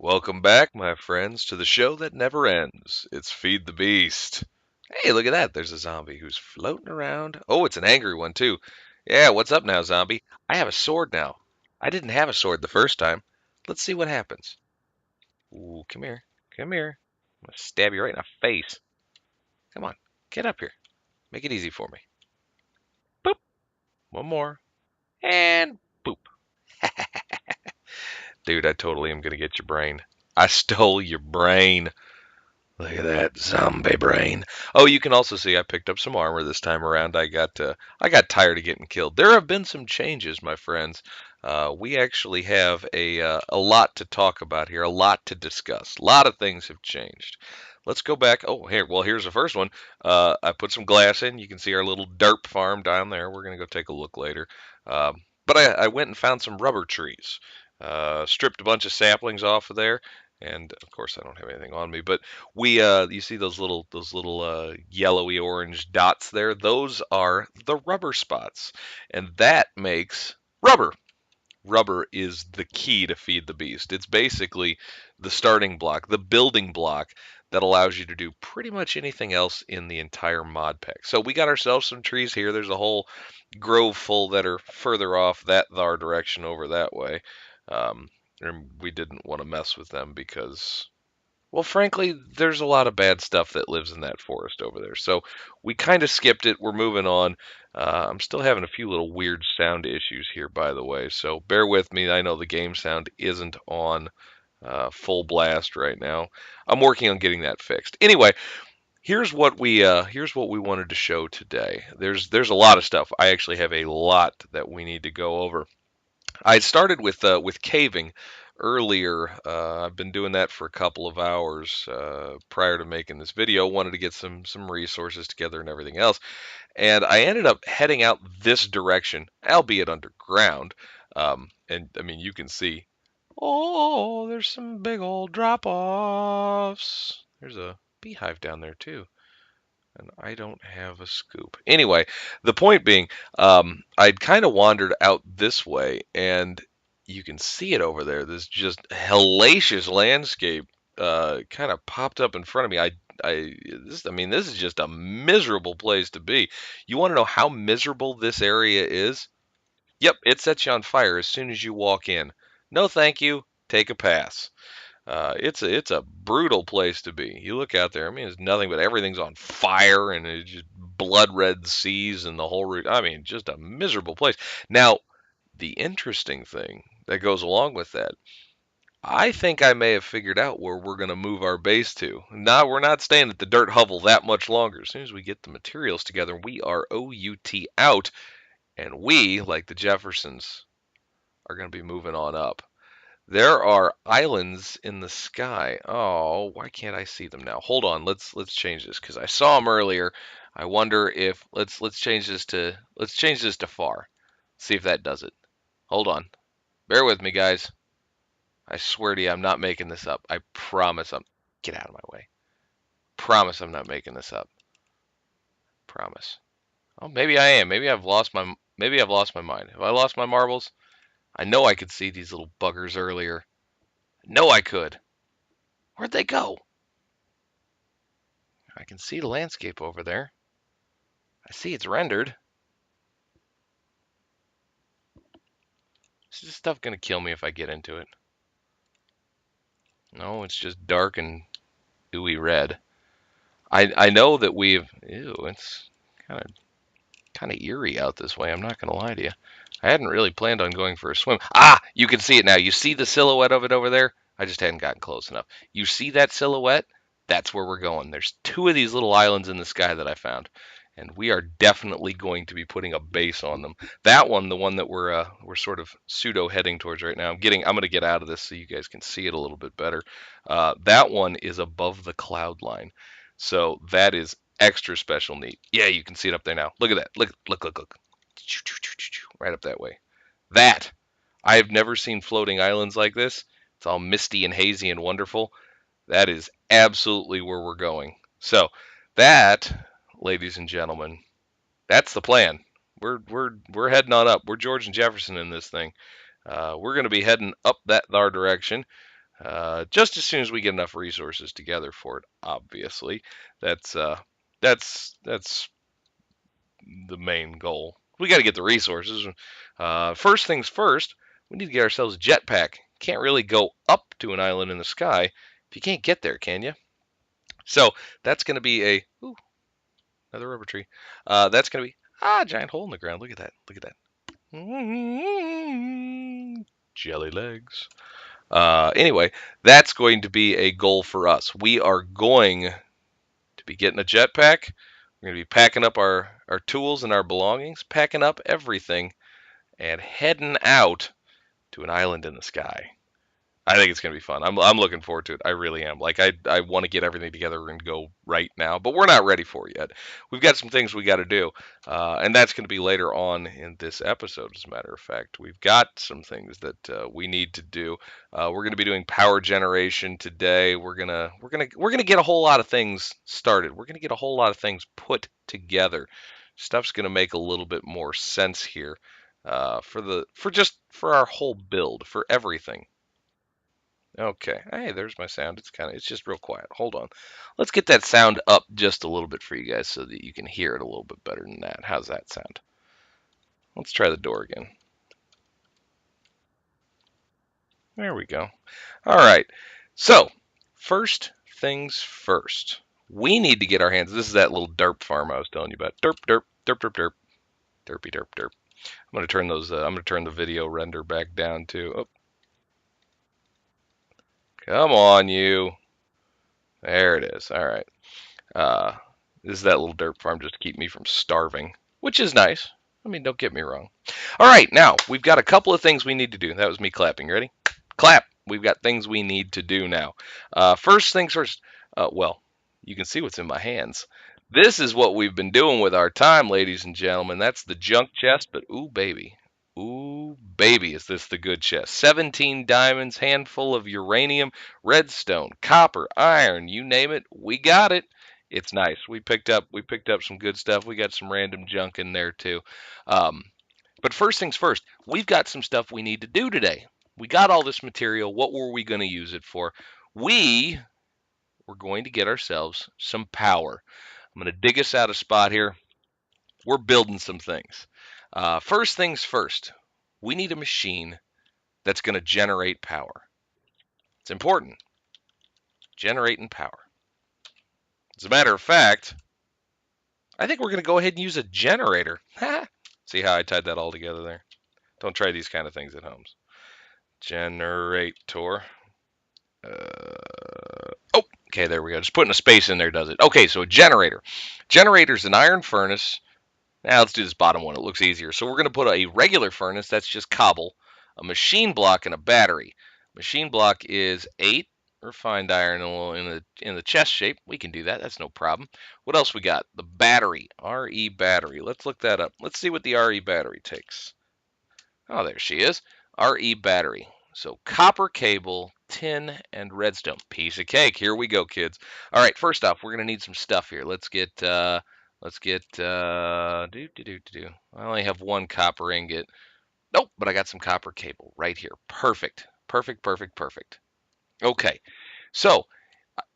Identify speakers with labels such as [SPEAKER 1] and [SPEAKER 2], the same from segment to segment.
[SPEAKER 1] Welcome back, my friends, to the show that never ends. It's Feed the Beast. Hey, look at that. There's a zombie who's floating around. Oh, it's an angry one, too. Yeah, what's up now, zombie? I have a sword now. I didn't have a sword the first time. Let's see what happens. Ooh, come here. Come here. I'm going to stab you right in the face. Come on. Get up here. Make it easy for me. Boop. One more. And boop. Dude, I totally am going to get your brain. I stole your brain. Look at that zombie brain. Oh, you can also see I picked up some armor this time around. I got tired of getting killed. There have been some changes, my friends. We actually have a lot to talk about here, a lot to discuss. A lot of things have changed. Let's go back. Oh, here. Well, here's the first one. I put some glass in. You can see our little derp farm down there. We're gonna go take a look later. But I went and found some rubber trees. Stripped a bunch of saplings off of there, and of course I don't have anything on me. But you see those little yellowy orange dots there? Those are the rubber spots, and that makes rubber. Rubber is the key to Feed the Beast. It's basically the starting block, the building block that allows you to do pretty much anything else in the entire mod pack. So we got ourselves some trees here. There's a whole grove full that are further off that our direction over that way. Um, and we didn't want to mess with them because, well, frankly, there's a lot of bad stuff that lives in that forest over there. So we kind of skipped it. We're moving on. I'm still having a few little weird sound issues here, by the way. So bear with me. I know the game sound isn't on full blast right now. I'm working on getting that fixed. Anyway, here's what we wanted to show today. There's a lot of stuff. I actually have a lot that we need to go over. I started with caving earlier. I've been doing that for a couple of hours prior to making this video. Wanted to get some resources together and everything else, and I ended up heading out this direction, albeit underground. And I mean, you can see. Oh, there's some big old drop-offs. There's a beehive down there too. And I don't have a scoop. Anyway, the point being, I'd kind of wandered out this way, and you can see it over there. This just hellacious landscape kind of popped up in front of me. I mean, this is just a miserable place to be. You want to know how miserable this area is? Yep, it sets you on fire as soon as you walk in. No, thank you. Take a pass. It's a brutal place to be. You look out there. I mean, it's nothing but everything's on fire and it's just blood red seas and the whole route. I mean, just a miserable place. Now, the interesting thing that goes along with that, I think I may have figured out where we're going to move our base to. Now, we're not staying at the dirt hovel that much longer. As soon as we get the materials together, we are OUT out, and we, like the Jeffersons, are going to be moving on up. There are islands in the sky. Oh, why can't I see them now? Hold on, let's change this because I saw them earlier. I wonder if let's change this to far. See if that does it. Hold on. Bear with me, guys. I swear to you, I'm not making this up. I promise I'm get out of my way. Promise I'm not making this up. Promise. Oh, maybe I am. Maybe I've lost my mind. Have I lost my marbles? I know I could see these little buggers earlier. I know I could. Where'd they go? I can see the landscape over there. I see it's rendered. Is this stuff going to kill me if I get into it? No, it's just dark and ooey red. I know that we've... Ew, it's kind of eerie out this way. I'm not going to lie to you. I hadn't really planned on going for a swim. Ah, you can see it now. You see the silhouette of it over there? I just hadn't gotten close enough. You see that silhouette? That's where we're going. There's two of these little islands in the sky that I found, and we are definitely going to be putting a base on them. That one, the one that we're sort of pseudo heading towards right now. I'm going to get out of this so you guys can see it a little bit better. That one is above the cloud line, so that is extra special neat. Yeah, you can see it up there now. Look at that. Look. Right up that way. That I have never seen floating islands like this. It's all misty and hazy and wonderful. That is absolutely where we're going. So that, ladies and gentlemen, that's the plan. We're heading on up. We're George and Jefferson in this thing. We're going to be heading up that our direction. just as soon as we get enough resources together for it. Obviously, that's that's the main goal. We got to get the resources. First things first, we need to get ourselves a jetpack. Can't really go up to an island in the sky if you can't get there, can you? So that's going to be a another rubber tree. That's going to be a giant hole in the ground. Look at that. Look at that. Jelly legs. Anyway, that's going to be a goal for us. We are going to be getting a jetpack. We're going to be packing up our tools and our belongings, packing up everything, and heading out to an island in the sky. I think it's going to be fun. I'm looking forward to it. I really am. Like I want to get everything together and go right now, but we're not ready for it yet. We've got some things we got to do, and that's going to be later on in this episode. As a matter of fact, we've got some things that we need to do. We're going to be doing power generation today. We're gonna get a whole lot of things started. We're going to get a whole lot of things put together. Stuff's going to make a little bit more sense here for our whole build for everything. Okay. Hey, there's my sound. It's just real quiet. Hold on. Let's get that sound up just a little bit for you guys so that you can hear it a little bit better than that. How's that sound? Let's try the door again. There we go. All right. So, first things first. We need to get our hands. This is that little derp farm I was telling you about. Derp, derp, derp, derp, derp, derpy, derp, derp. I'm gonna turn those. I'm gonna turn the video render back down too. Oh, come on, you. There it is. All right. Uh, this is that little dirt farm just to keep me from starving, which is nice. I mean, don't get me wrong. All right, now we've got a couple of things we need to do. That was me clapping. Ready? Clap. We've got things we need to do now. First things first. Well, you can see what's in my hands. This is what we've been doing with our time, ladies and gentlemen. That's the junk chest, but ooh, baby. Ooh, baby, is this the good chest? 17 diamonds, handful of uranium, redstone, copper, iron, you name it, we got it. It's nice. We picked up some good stuff. We got some random junk in there too. Um, but first things first, we've got some stuff we need to do today. We got all this material. What were we going to use it for? We were going to get ourselves some power. I'm going to dig us out a spot here. We're building some things. First things first, we need a machine that's going to generate power. It's important. Generating power. As a matter of fact, I think we're going to go ahead and use a generator. See how I tied that all together there? Don't try these kind of things at home. Generator. Oh, okay, there we go. Just putting a space in there does it. Okay, so a generator. Generator's an iron furnace. Now let's do this bottom one. It looks easier. So we're going to put a regular furnace. That's just cobble, a machine block, and a battery. Machine block is 8 refined iron in the chest shape. We can do that. That's no problem. What else we got? The battery, RE battery. Let's look that up. Let's see what the RE battery takes. Oh, there she is. RE battery. So copper cable, tin, and redstone. Piece of cake. Here we go, kids. All right, first off, we're gonna need some stuff here. Let's get I only have one copper ingot. Nope, but I got some copper cable right here. Perfect. Perfect, perfect, perfect. Okay. So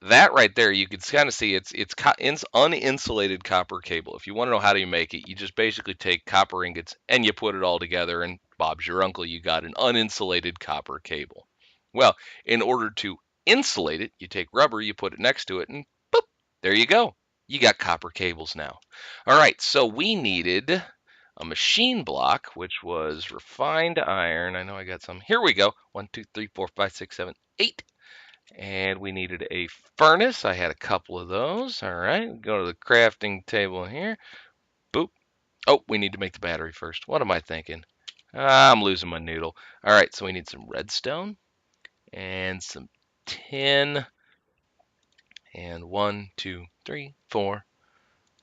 [SPEAKER 1] that right there, you can kind of see it's uninsulated copper cable. If you want to know how do you make it, you just basically take copper ingots and you put it all together, and Bob's your uncle, you got an uninsulated copper cable. Well, in order to insulate it, you take rubber, you put it next to it, and boop, there you go. You got copper cables now. All right, so we needed a machine block, which was refined iron. I know I got some. Here we go. 1, 2, 3, 4, 5, 6, 7, 8. And we needed a furnace. I had a couple of those. All right, go to the crafting table here. Boop. Oh, we need to make the battery first. What am I thinking? I'm losing my noodle. All right, so we need some redstone and some tin. And 1, 2, 3, 4.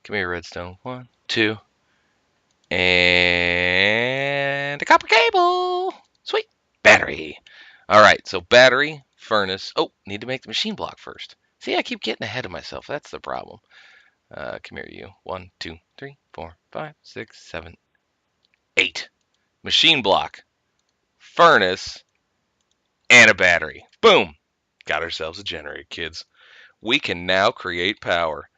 [SPEAKER 1] Come here, redstone. 1, 2. And a copper cable. Sweet. Battery. All right, so battery, furnace. Oh, need to make the machine block first. See, I keep getting ahead of myself. That's the problem. Come here, you. 1, 2, 3, 4, 5, 6, 7, 8. Machine block, furnace, and a battery. Boom. Got ourselves a generator, kids. We can now create power.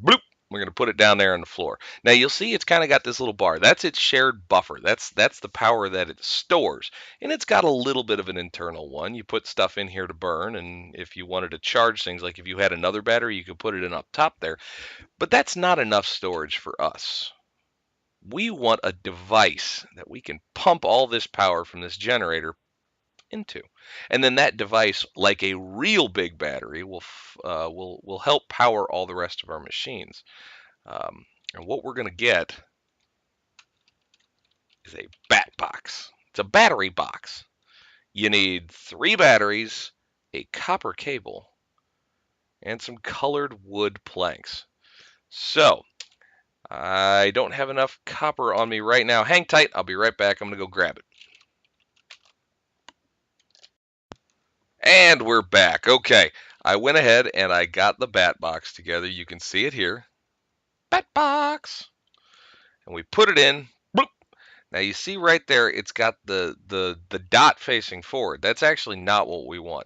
[SPEAKER 1] Bloop. We're going to put it down there on the floor. Now you'll see it's kind of got this little bar. That's its shared buffer. That's the power that it stores. And it's got a little bit of an internal one. You put stuff in here to burn, and if you wanted to charge things, like if you had another battery, you could put it in up top there. But that's not enough storage for us. We want a device that we can pump all this power from this generator into, and then that device, like a real big battery, will help power all the rest of our machines. And what we're going to get is a bat box. It's a battery box. You need 3 batteries, a copper cable, and some colored wood planks. So I don't have enough copper on me right now. Hang tight. I'll be right back. I'm going to go grab it. And we're back. Okay. I went ahead and I got the bat box together. You can see it here. Bat box. And we put it in. Bloop. Now you see right there, it's got the dot facing forward. That's actually not what we want.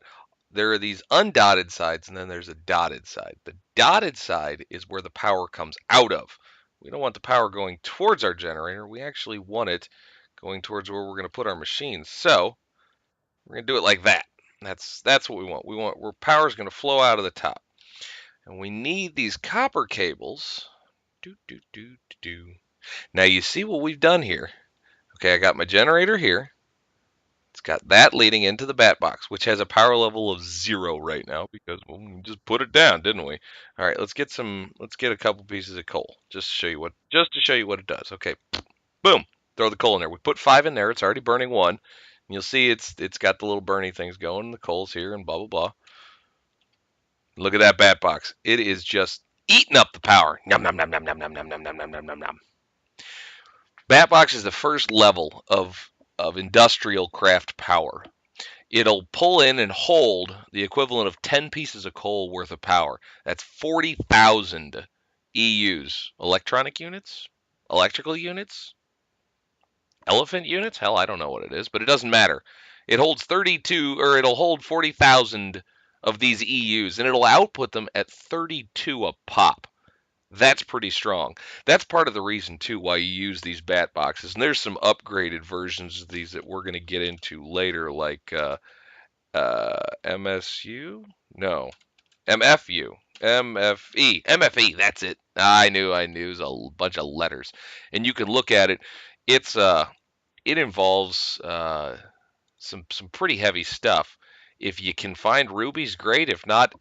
[SPEAKER 1] There are these undotted sides, and then there's a dotted side. The dotted side is where the power comes out of. We don't want the power going towards our generator. We actually want it going towards where we're going to put our machines. So we're going to do it like that. That's what we want. We want where power is going to flow out of the top. And we need these copper cables. Do, do, do, do, do. Now you see what we've done here. Okay, I got my generator here. It's got that leading into the bat box, which has a power level of 0 right now because we just put it down, didn't we? All right, let's get a couple pieces of coal just to show you what it does. Okay, boom, throw the coal in there. We put 5 in there. It's already burning 1. And you'll see it's got the little burning things going. The coal's here and blah blah blah. Look at that bat box. It is just eating up the power. Nom nom nom nom nom nom nom nom nom nom nom nom nom. Bat box is the first level of industrial craft power. It'll pull in and hold the equivalent of 10 pieces of coal worth of power. That's 40,000 EUs. Electronic units? Electrical units? Elephant units? Hell, I don't know what it is, but it doesn't matter. It holds 32, or it'll hold 40,000 of these EUs, and it'll output them at 32 a pop. That's pretty strong. That's part of the reason, too, why you use these bat boxes. And there's some upgraded versions of these that we're going to get into later, like MSU? No. MFU. MFE. MFE, that's it. I knew. It was a bunch of letters. And you can look at it. It involves some pretty heavy stuff. If you can find rubies, great. If not,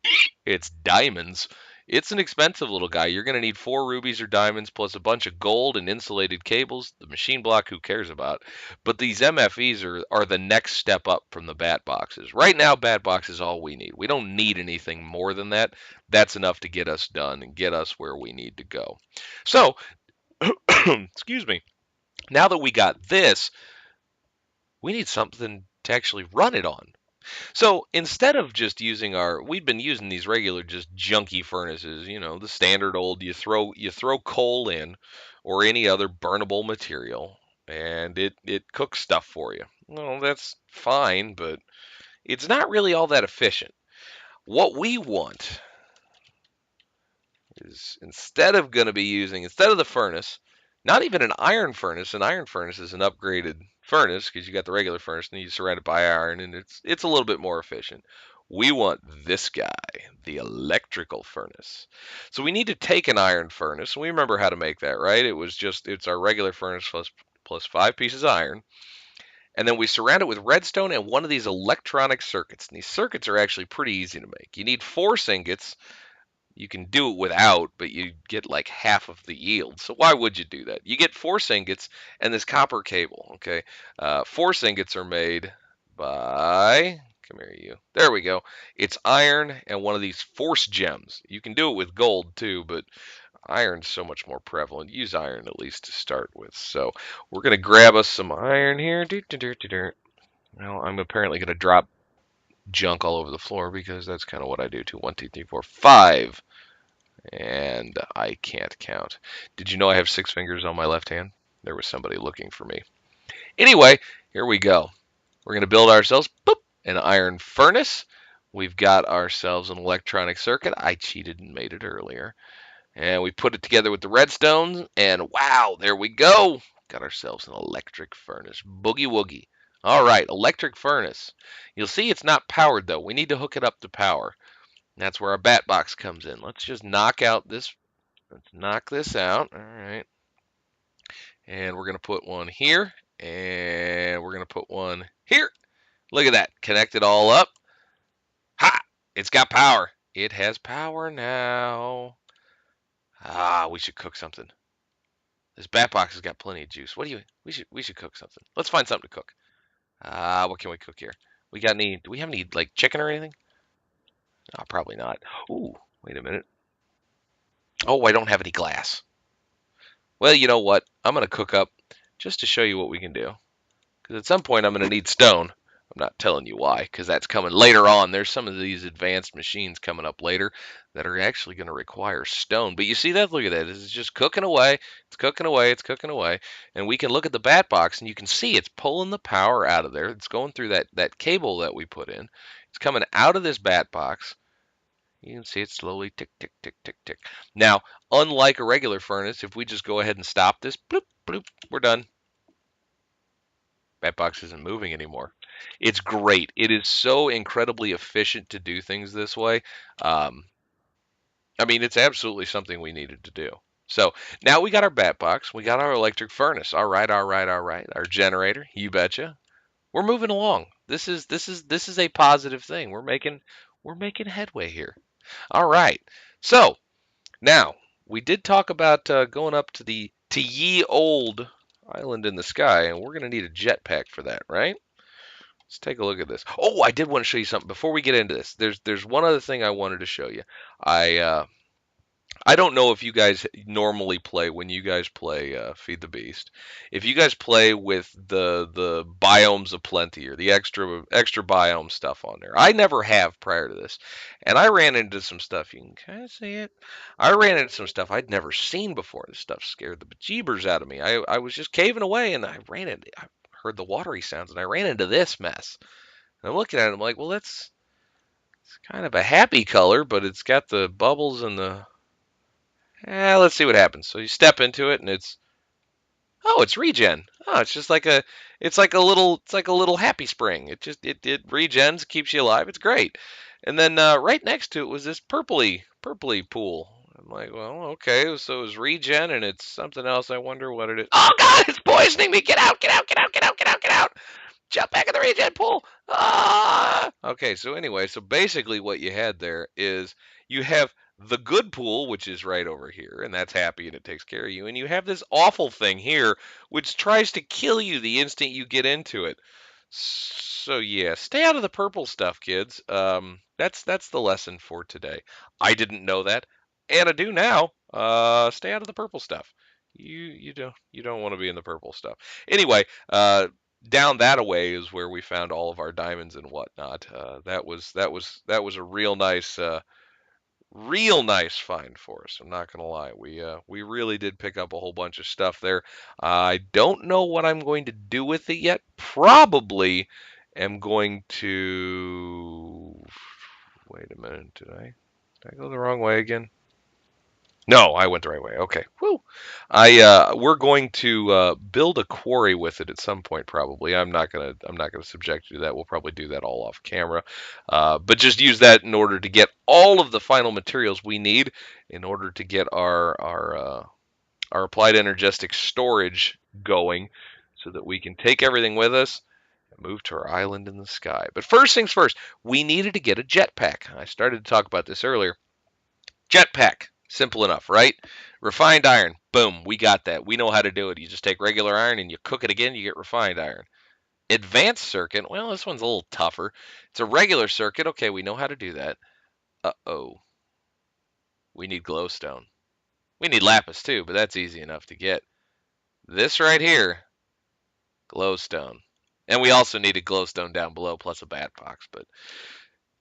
[SPEAKER 1] it's diamonds. It's an expensive little guy. You're going to need 4 rubies or diamonds plus a bunch of gold and insulated cables. The machine block, who cares about? But these MFEs are the next step up from the bat boxes. Right now, bat box is all we need. We don't need anything more than that. That's enough to get us done and get us where we need to go. So, excuse me. Now that we got this, we need something to actually run it on. So instead of just using we've been using these regular just junky furnaces, the standard old, you throw coal in or any other burnable material and it cooks stuff for you. Well, that's fine, but it's not really all that efficient. What we want is instead of the furnace, not even an iron furnace. An iron furnace is an upgraded furnace because you got the regular furnace and you surround it by iron, and it's a little bit more efficient. We want this guy, the electrical furnace. So we need to take an iron furnace, and we remember how to make that, right? It's our regular furnace plus 5 pieces of iron. And then we surround it with redstone and one of these electronic circuits. And these circuits are actually pretty easy to make. You need 4 ingots. You can do it without, but you get like half of the yield. So why would you do that? You get 4 ingots and this copper cable. Okay, 4 ingots are made by. Come here, you. There we go. It's iron and one of these force gems. You can do it with gold too, but iron's so much more prevalent. Use iron at least to start with. So we're gonna grab us some iron here. Well, I'm apparently gonna drop junk all over the floor because that's kind of what I do too. 1, 2, 3, 4, 5. And I can't count. Did you know I have 6 fingers on my left hand? There was somebody looking for me. Anyway, here we go. We're going to build ourselves an iron furnace. We've got ourselves an electronic circuit. I cheated and made it earlier. And we put it together with the redstone, and wow, there we go. Got ourselves an electric furnace. Boogie woogie. All right, electric furnace. You'll see it's not powered though. We need to hook it up to power. That's where our bat box comes in. Let's just knock out this. Let's knock this out. All right. And we're going to put one here. And we're going to put one here. Look at that. Connect it all up. Ha! It's got power. It has power now. Ah, we should cook something. This bat box has got plenty of juice. What do you? We should cook something. Let's find something to cook. What can we cook here? We got any? Do we have any like chicken or anything? Oh, probably not. Ooh, wait a minute. Oh, I don't have any glass. Well, you know what? I'm gonna cook up just to show you what we can do. Because at some point I'm gonna need stone. I'm not telling you why, because that's coming later on. There's some of these advanced machines coming up later that are actually going to require stone. But you see that? Look at that. It's just cooking away. It's cooking away. It's cooking away. And we can look at the bat box, and you can see it's pulling the power out of there. It's going through that cable that we put in. It's coming out of this bat box. You can see it slowly tick, tick, tick, tick, tick. Now, unlike a regular furnace, if we just go ahead and stop this, bloop, bloop, we're done. Bat box isn't moving anymore. It's great. It is so incredibly efficient to do things this way. Um, I mean, it's absolutely something we needed to do. So now we got our bat box. We got our electric furnace. All right, all right, all right. Our generator. You betcha. We're moving along. This is a positive thing. We're making headway here. All right. So now we did talk about going up to ye old island in the sky, and we're gonna need a jetpack for that, right? Let's take a look at this. Oh, I did want to show you something before we get into this. There's one other thing I wanted to show you. I uh, I don't know if you guys normally play when you guys play Feed the Beast. If you guys play with the biomes of plenty or the extra biome stuff on there. I never have prior to this, and I ran into some stuff. You can kind of see it. I ran into some stuff I'd never seen before. This stuff scared the bejeebers out of me. I was just caving away, and I heard the watery sounds, and I ran into this mess. And I'm looking at it, I'm like, well, it's kind of a happy color, but it's got the bubbles and the. Let's see what happens. So you step into it, and it's regen. Oh, it's like a little happy spring. It regens, keeps you alive. It's great. And then right next to it was this purpley pool. I'm like, well, okay, so it was regen, and it's something else. I wonder what it is. Oh God, it's poisoning me! Get out! Get out! Get out! Get out! Get out! Get out! Jump back in the regen pool. Ah! Okay, so anyway, so basically what you had there is you have the good pool, which is right over here, and that's happy and it takes care of you, and you have this awful thing here, which tries to kill you the instant you get into it. So yeah, stay out of the purple stuff, kids. That's the lesson for today. I didn't know that, and I do now. Stay out of the purple stuff. You don't want to be in the purple stuff. Anyway, down that a way is where we found all of our diamonds and whatnot. That was a real nice find for us. I'm not gonna lie. We really did pick up a whole bunch of stuff there. I don't know what I'm going to do with it yet. Probably am going to. Wait a minute. Did I go the wrong way again? No, I went the right way. Okay. Woo. We're going to build a quarry with it at some point probably. I'm not gonna subject you to that. We'll probably do that all off camera. But just use that in order to get all of the final materials we need in order to get our applied energetic storage going so that we can take everything with us and move to our island in the sky. But first things first, we needed to get a jetpack. I started to talk about this earlier. Jetpack. Simple enough, right? Refined iron. Boom. We got that. We know how to do it. You just take regular iron and you cook it again, you get refined iron. Advanced circuit. Well, this one's a little tougher. It's a regular circuit. Okay, we know how to do that. Uh-oh. We need glowstone. We need lapis too, but that's easy enough to get. This right here, glowstone. And we also needed glowstone down below plus a bat box, but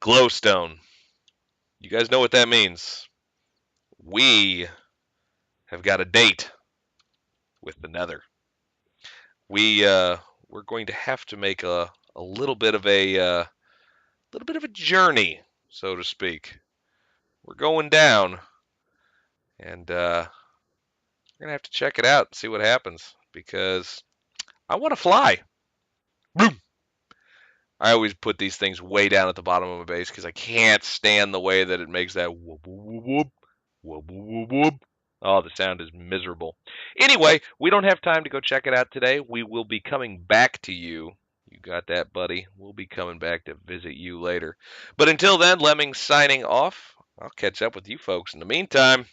[SPEAKER 1] glowstone. You guys know what that means. We have got a date with the nether. We're going to have to make a little bit of little bit of a journey, so to speak. We're going down, and we're gonna have to check it out and see what happens because I want to fly. Boom. I always put these things way down at the bottom of my base because I can't stand the way that it makes that whoop whoop whoop whoop whoop whoop. Oh, the sound is miserable. Anyway, we don't have time to go check it out today. We will be coming back to you. You got that, buddy? We'll be coming back to visit you later. But until then, Lemming signing off. I'll catch up with you folks in the meantime.